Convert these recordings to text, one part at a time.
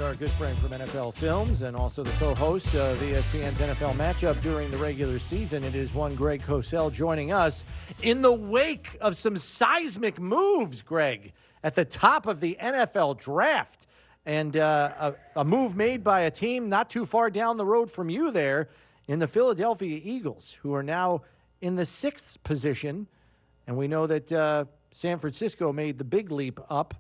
our good friend from NFL Films and also the co-host of ESPN's NFL Matchup during the regular season. It is one Greg Cosell joining us in the wake of some seismic moves, Greg, at the top of the NFL draft. And a move made by a team not too far down the road from you there in the Philadelphia Eagles, who are now in the 6th position. And we know that San Francisco made the big leap up.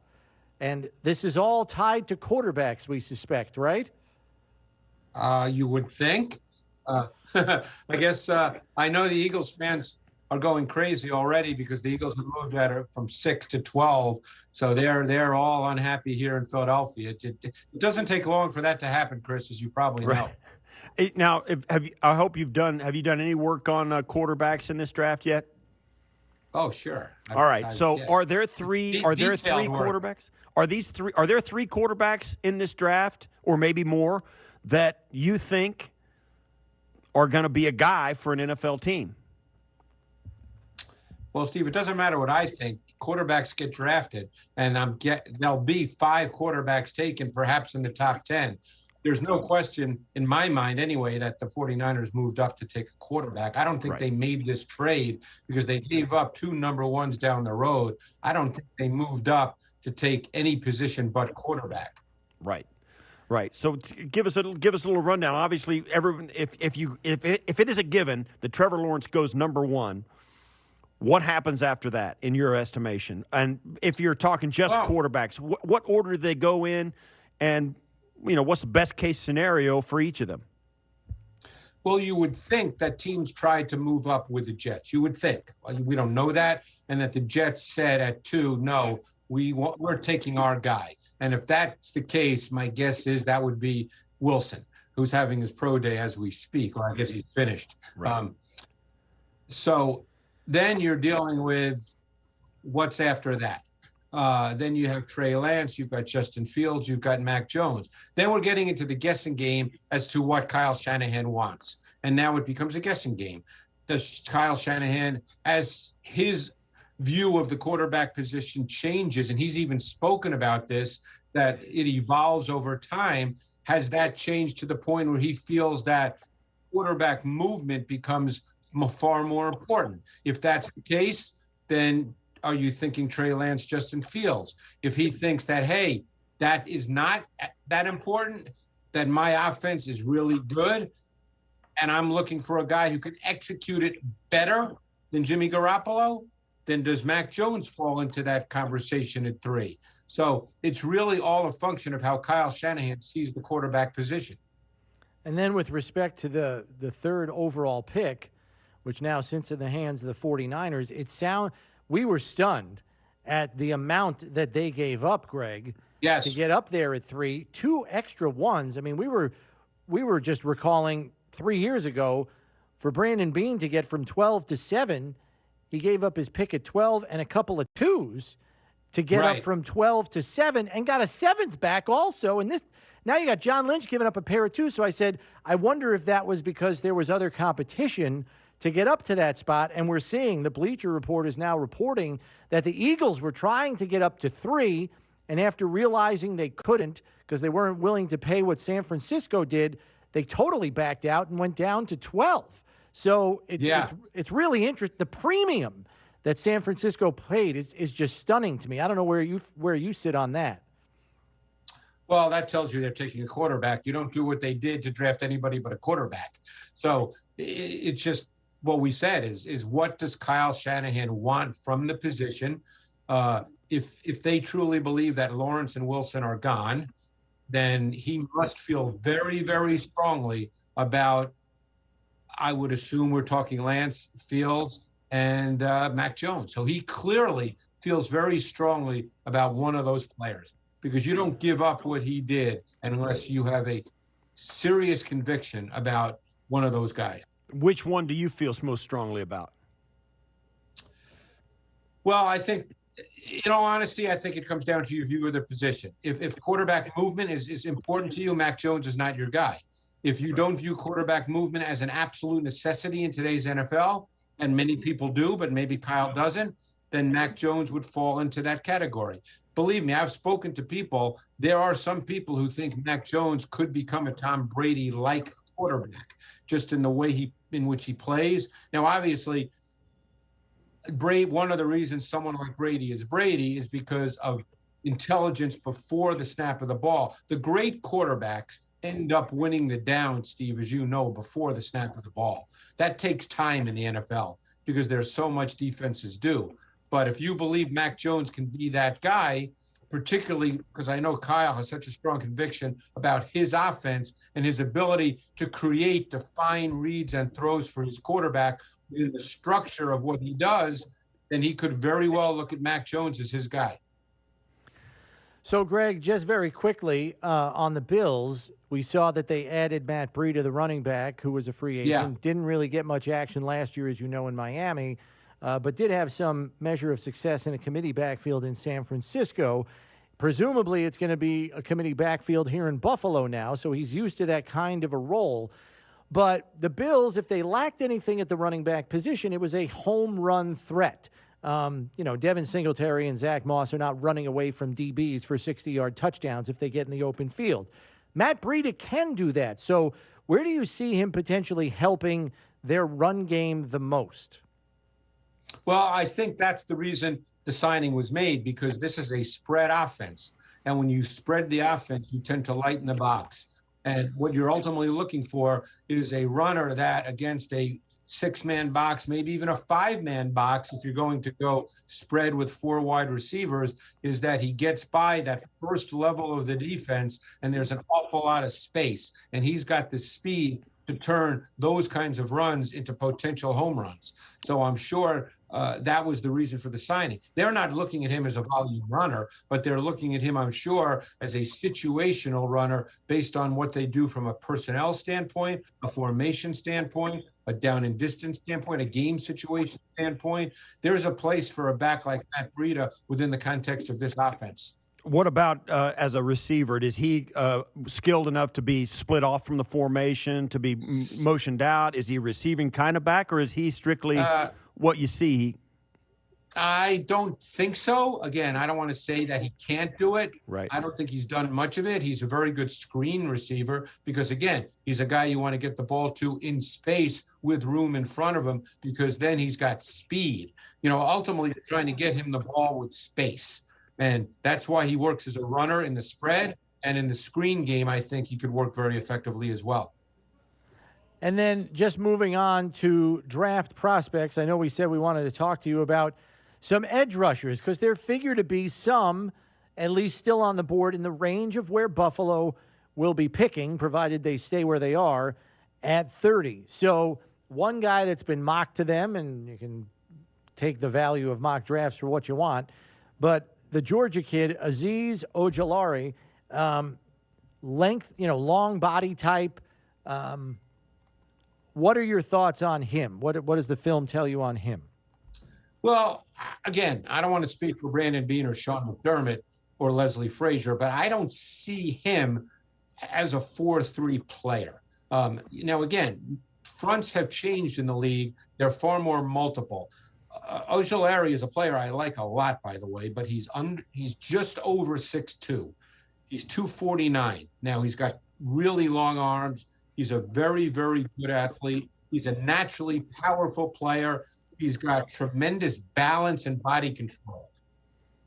And this is all tied to quarterbacks, we suspect, right? You would think. I guess I know the Eagles fans are going crazy already because the Eagles have moved at it from 6 to 12. So they're all unhappy here in Philadelphia. It doesn't take long for that to happen, Chris, as you probably know. Right. Now, have you done any work on quarterbacks in this draft yet? Oh, sure. All right. Are there three quarterbacks? Are there three quarterbacks in this draft, or maybe more, that you think are going to be a guy for an NFL team? Well, Steve, it doesn't matter what I think. Quarterbacks get drafted, and there'll be 5 quarterbacks taken, perhaps in the top 10. There's no question in my mind anyway that the 49ers moved up to take a quarterback. I don't think they made this trade because they gave up 2 number ones down the road. I don't think they moved up to take any position but quarterback. Right. So give us a little rundown. Obviously, everyone, if it is a given that Trevor Lawrence goes number 1, what happens after that in your estimation? And if you're talking just quarterbacks, what order do they go in, and what's the best case scenario for each of them? Well, you would think that teams tried to move up with the Jets. You would think. We don't know that, and that the Jets said at 2, no, we're taking our guy. And if that's the case, my guess is that would be Wilson, who's having his pro day as we speak, or I guess he's finished. Right. So then you're dealing with what's after that. Then you have Trey Lance, you've got Justin Fields, you've got Mac Jones. Then we're getting into the guessing game as to what Kyle Shanahan wants. And now it becomes a guessing game. Does Kyle Shanahan, as his view of the quarterback position changes, and he's even spoken about this, that it evolves over time, has that changed to the point where he feels that quarterback movement becomes far more important? If that's the case, then are you thinking Trey Lance, Justin Fields? If he thinks that, hey, that is not that important, that my offense is really good, and I'm looking for a guy who can execute it better than Jimmy Garoppolo, then does Mac Jones fall into that conversation at 3? So it's really all a function of how Kyle Shanahan sees the quarterback position. And then with respect to the 3rd overall pick, which now sits in the hands of the 49ers, we were stunned at the amount that they gave up, Greg. Yes. To get up there at 3, 2 extra ones. I mean, we were just recalling 3 years ago for Brandon Beane to get from 12 to 7. He gave up his pick at 12 and a couple of 2s to get up from 12 to 7, and got a 7th back also. And now you got John Lynch giving up a pair of 2s. So I said, I wonder if that was because there was other competition to get up to that spot. And we're seeing the Bleacher Report is now reporting that the Eagles were trying to get up to 3, and after realizing they couldn't because they weren't willing to pay what San Francisco did, they totally backed out and went down to 12. So it's really interesting. The premium that San Francisco paid is just stunning to me. I don't know where you sit on that. Well, that tells you they're taking a quarterback. You don't do what they did to draft anybody but a quarterback. So it's just what we said is what does Kyle Shanahan want from the position? If they truly believe that Lawrence and Wilson are gone, then he must feel very, very strongly about, I would assume we're talking Lance, Fields, and Mac Jones. So he clearly feels very strongly about one of those players, because you don't give up what he did unless you have a serious conviction about one of those guys. Which one do you feel most strongly about? Well, I think, in all honesty, I think it comes down to your view of the position. If quarterback movement is important to you, Mac Jones is not your guy. If you don't view quarterback movement as an absolute necessity in today's NFL, and many people do, but maybe Kyle doesn't, then Mac Jones would fall into that category. believe me, I've spoken to people. There are some people who think Mac Jones could become a Tom Brady-like quarterback, just in the way in which he plays. Now, obviously, one of the reasons someone like Brady is because of intelligence before the snap of the ball. The great quarterbacks end up winning the down, Steve, as you know, before the snap of the ball. That takes time in the NFL because there's so much defenses do. But if you believe Mac Jones can be that guy, particularly because I know Kyle has such a strong conviction about his offense and his ability to create defined reads and throws for his quarterback in the structure of what he does, then he could very well look at Mac Jones as his guy. So, Greg, just very quickly, on the Bills, we saw that they added Matt Breida, the running back, who was a free agent. Yeah. Didn't really get much action last year, as you know, in Miami, but did have some measure of success in a committee backfield in San Francisco. Presumably, it's going to be a committee backfield here in Buffalo now, so he's used to that kind of a role. But the Bills, if they lacked anything at the running back position, it was a home run threat. Devin Singletary and Zach Moss are not running away from DBs for 60-yard touchdowns if they get in the open field. Matt Breida can do that. So where do you see him potentially helping their run game the most? Well, I think that's the reason the signing was made, because this is a spread offense. And when you spread the offense, you tend to lighten the box. And what you're ultimately looking for is a runner that against a 6-man box, maybe even a 5-man box, if you're going to go spread with 4 wide receivers, is that he gets by that first level of the defense and there's an awful lot of space. And he's got the speed to turn those kinds of runs into potential home runs. So I'm sure that was the reason for the signing. They're not looking at him as a volume runner, but they're looking at him, I'm sure, as a situational runner based on what they do from a personnel standpoint, a formation standpoint, a down and distance standpoint, a game situation standpoint. There's a place for a back like Matt Breida within the context of this offense. What about as a receiver? Is he skilled enough to be split off from the formation, to be motioned out? Is he a receiving kind of back, or is he strictly what you see? I don't think so. Again, I don't want to say that he can't do it. Right. I don't think he's done much of it. He's a very good screen receiver because, again, he's a guy you want to get the ball to in space with room in front of him, because then he's got speed. Ultimately, you're trying to get him the ball with space. And that's why he works as a runner in the spread, and in the screen game, I think he could work very effectively as well. And then just moving on to draft prospects, I know we said we wanted to talk to you about some edge rushers, because there figure to be some, at least still on the board, in the range of where Buffalo will be picking, provided they stay where they are, at 30. So one guy that's been mocked to them, and you can take the value of mock drafts for what you want, but the Georgia kid, Azeez Ojulari, length, long body type. What are your thoughts on him? What does the film tell you on him? Well, again, I don't want to speak for Brandon Beane or Sean McDermott or Leslie Frazier, but I don't see him as a 4-3 player. Again, fronts have changed in the league. They're far more multiple. Ojulari is a player I like a lot, by the way, but he's just over 6'2". He's 249. Now, he's got really long arms. He's a very, very good athlete. He's a naturally powerful player. He's got tremendous balance and body control.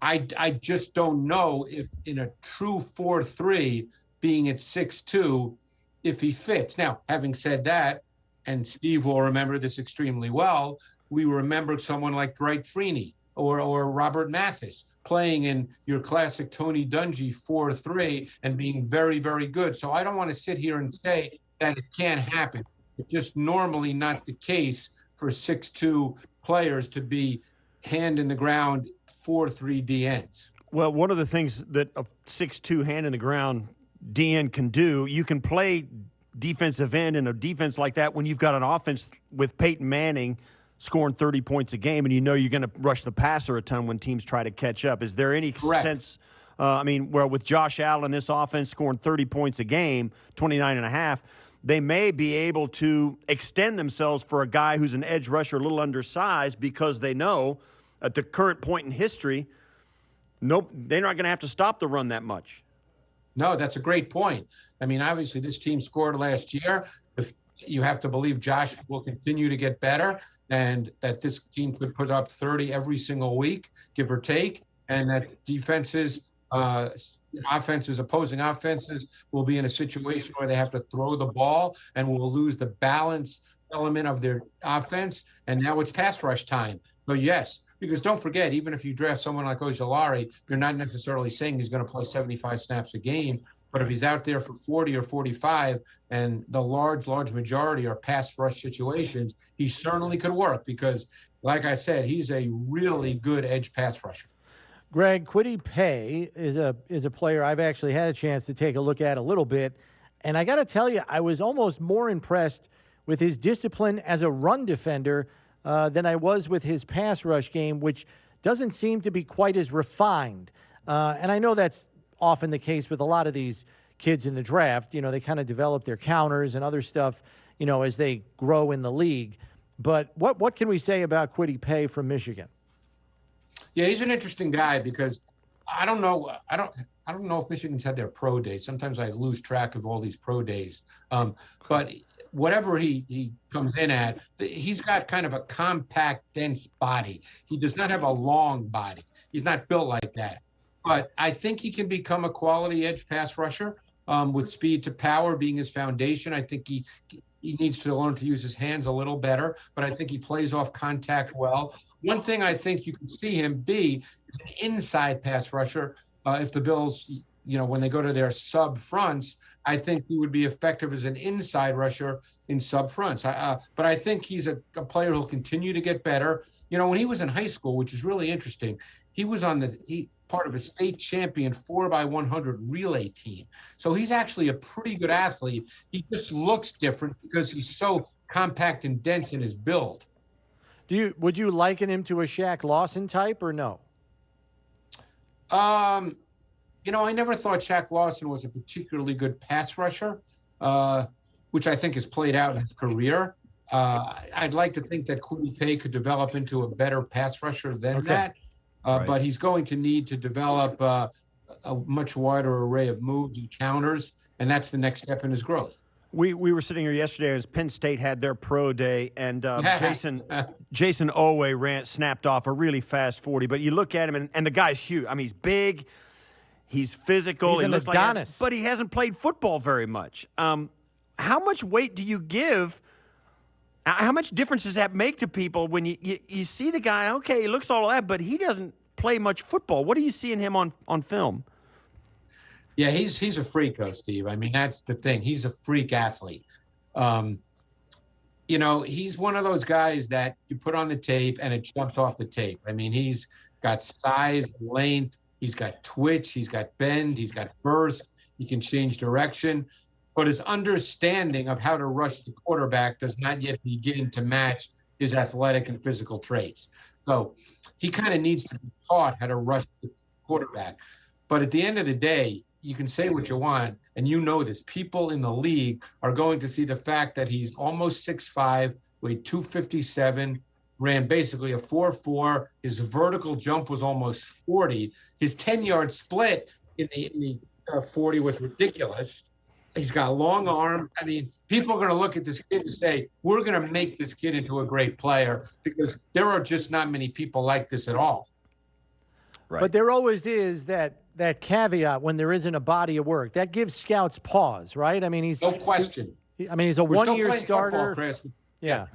I just don't know if in a true 4-3, being at 6'2", if he fits. Now, having said that, and Steve will remember this extremely well, we remember someone like Dwight Freeney or Robert Mathis playing in your classic Tony Dungy 4-3 and being very, very good. So I don't want to sit here and say that it can't happen. It's just normally not the case for 6'2" players to be hand in the ground 4-3 DNs. Well, one of the things that a 6'2" hand in the ground DN can do, you can play defensive end in a defense like that when you've got an offense with Peyton Manning scoring 30 points a game, and you're going to rush the passer a ton when teams try to catch up. Is there any sense, where with Josh Allen, this offense scoring 30 points a game, 29 and a half, they may be able to extend themselves for a guy who's an edge rusher, a little undersized, because they know at the current point in history, Nope, they're not going to have to stop the run that much. No, that's a great point. I mean, obviously, this team scored last year. If you have to believe Josh will continue to get better, and that this team could put up 30 every single week, give or take, and that opposing offenses will be in a situation where they have to throw the ball and will lose the balance element of their offense. And now it's pass rush time. So yes, because don't forget, even if you draft someone like Ojulari, you're not necessarily saying he's going to play 75 snaps a game. But if he's out there for 40 or 45, and the large majority are pass rush situations, he certainly could work because, like I said, he's a really good edge pass rusher. Greg, Kwity Paye is a player I've actually had a chance to take a look at a little bit. And I got to tell you, I was almost more impressed with his discipline as a run defender than I was with his pass rush game, which doesn't seem to be quite as refined. And I know that's often the case with a lot of these kids in the draft. You know, they kind of develop their counters and other stuff, you know, as they grow in the league. But what can we say about Kwity Paye from Michigan? Yeah, he's an interesting guy because I don't know if Michigan's had their pro days. Sometimes I lose track of all these pro days. But whatever he comes in at, he's got kind of a compact, dense body. He does not have a long body. He's not built like that. But I think he can become a quality edge pass rusher with speed to power being his foundation. I think he needs to learn to use his hands a little better, but I think he plays off contact well. One thing I think you can see him be is an inside pass rusher. If the Bills, you know, when they go to their sub fronts, I think he would be effective as an inside rusher in sub fronts. But I think he's a player who'll continue to get better. You know, when he was in high school, which is really interesting, he was on part of a state champion 4x100 relay team. So he's actually a pretty good athlete. He just looks different because he's so compact and dense in his build. Would you liken him to a Shaq Lawson type or no? You know, I never thought Shaq Lawson was a particularly good pass rusher, which I think has played out in his career. I'd like to think that Kwity Paye could develop into a better pass rusher than that. Right. But he's going to need to develop a much wider array of moves and counters, and that's the next step in his growth. We were sitting here yesterday as Penn State had their pro day, and Jason Oweh snapped off a really fast 40. But you look at him, and the guy's huge. I mean, he's big, he's physical. He's an Adonis. But he hasn't played football very much. How much weight do you give? How much difference does that make to people when you see the guy, okay, he looks all that, but he doesn't play much football? What do you see in him on film? Yeah, he's a freak, though, Steve. I mean, that's the thing. He's a freak athlete. You know, he's one of those guys that you put on the tape and it jumps off the tape. I mean, he's got size, length, he's got twitch, he's got bend, he's got burst, he can change direction. But his understanding of how to rush the quarterback does not yet begin to match his athletic and physical traits. So he kind of needs to be taught how to rush the quarterback. But at the end of the day, you can say what you want, and you know this. People in the league are going to see the fact that he's almost 6'5", weighed 257, ran basically a 4.4. His vertical jump was almost 40. His 10-yard split in the 40 was ridiculous. He's got long arms. I mean, people are going to look at this kid and say, we're going to make this kid into a great player because there are just not many people like this at all. Right. But there always is that caveat when there isn't a body of work. That gives scouts pause, right? I mean, he's no question. He's a one-year starter. Football, yeah.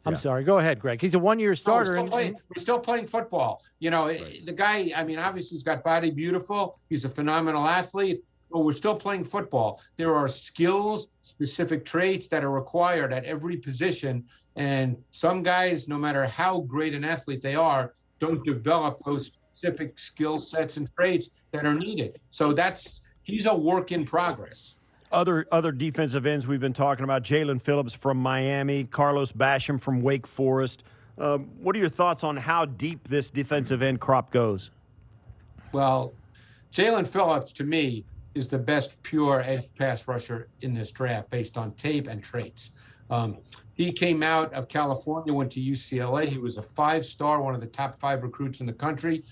I'm sorry. Go ahead, Greg. He's a one-year starter. We're still playing football. You know, the guy, I mean, obviously he's got body beautiful. He's a phenomenal athlete. But we're still playing football. There are skills, specific traits that are required at every position. And some guys, no matter how great an athlete they are, don't develop those specific skill sets and traits that are needed. So he's a work in progress. Other defensive ends we've been talking about, Jalen Phillips from Miami, Carlos Basham from Wake Forest. What are your thoughts on how deep this defensive end crop goes? Well, Jalen Phillips, to me, is the best pure edge pass rusher in this draft based on tape and traits. He came out of California, went to UCLA. He was a 5-star, one of the top 5 recruits in the country.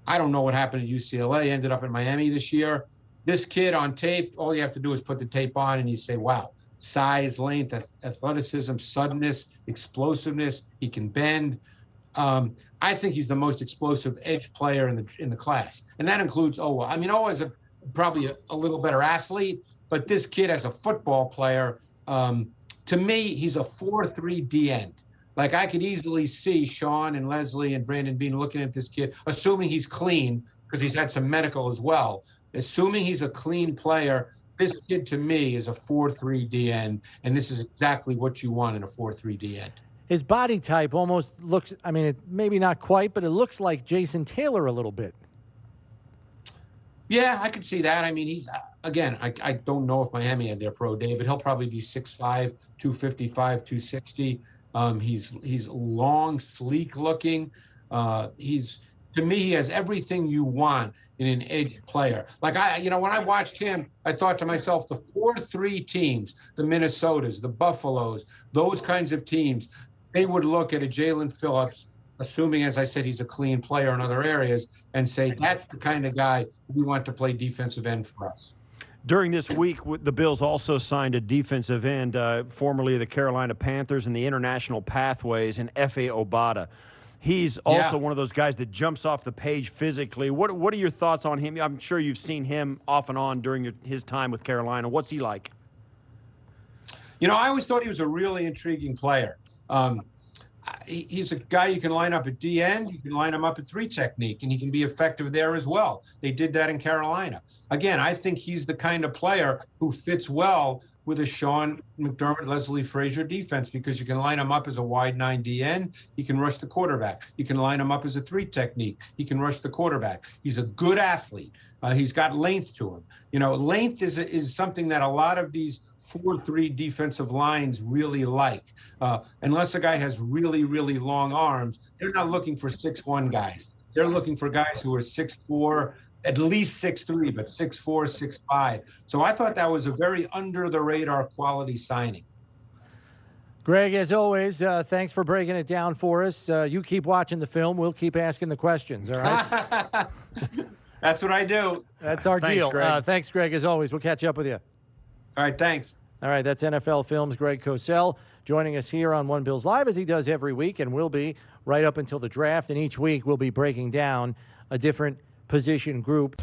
I don't know what happened at UCLA, ended up in Miami this year. This kid on tape, all you have to do is put the tape on and you say, wow, size, length, athleticism, suddenness, explosiveness. He can bend. I think he's the most explosive edge player in the class, and that includes Oweh. I mean, Oweh is probably a little better athlete, but this kid as a football player, to me, he's a 4-3 D end. Like I could easily see Sean and Leslie and Brandon Beane looking at this kid, assuming he's clean because he's had some medical as well. Assuming he's a clean player, this kid to me is a 4-3 D end, and this is exactly what you want in a 4-3 D end. His body type almost looks, I mean, maybe not quite, but it looks like Jason Taylor a little bit. Yeah, I could see that. I mean, he's, again, I don't know if Miami had their pro day, but he'll probably be 6'5", 255, 260. He's long, sleek looking. To me, he has everything you want in an edge player. Like when I watched him, I thought to myself, the 4-3 teams, the Minnesotas, the Buffaloes, those kinds of teams, they would look at a Jalen Phillips, assuming, as I said, he's a clean player in other areas, and say, that's the kind of guy we want to play defensive end for us. During this week, the Bills also signed a defensive end, formerly of the Carolina Panthers, and the international pathways, and Efe Obada. He's also one of those guys that jumps off the page physically. What are your thoughts on him? I'm sure you've seen him off and on during his time with Carolina. What's he like? I always thought he was a really intriguing player. He's a guy you can line up at D end, you can line him up at 3 technique, and he can be effective there as well. They did that in Carolina. Again, I think he's the kind of player who fits well with a Sean McDermott, Leslie Frazier defense, because you can line him up as a wide 9 D end. He can rush the quarterback. You can line him up as a 3 technique. He can rush the quarterback. He's a good athlete. He's got length to him. Length is something that a lot of these 4-3 defensive lines really like. Unless a guy has really, really long arms, they're not looking for 6'1" guys. They're looking for guys who are 6'4", at least 6'3", but 6'4", 6'5". So I thought that was a very under-the-radar quality signing. Greg, as always, thanks for breaking it down for us. You keep watching the film. We'll keep asking the questions, all right? That's what I do. That's our deal. Greg. Thanks, Greg, as always. We'll catch up with you. All right, thanks. All right, that's NFL Films' Greg Cosell joining us here on One Bills Live, as he does every week, and will be right up until the draft. And each week we'll be breaking down a different position group.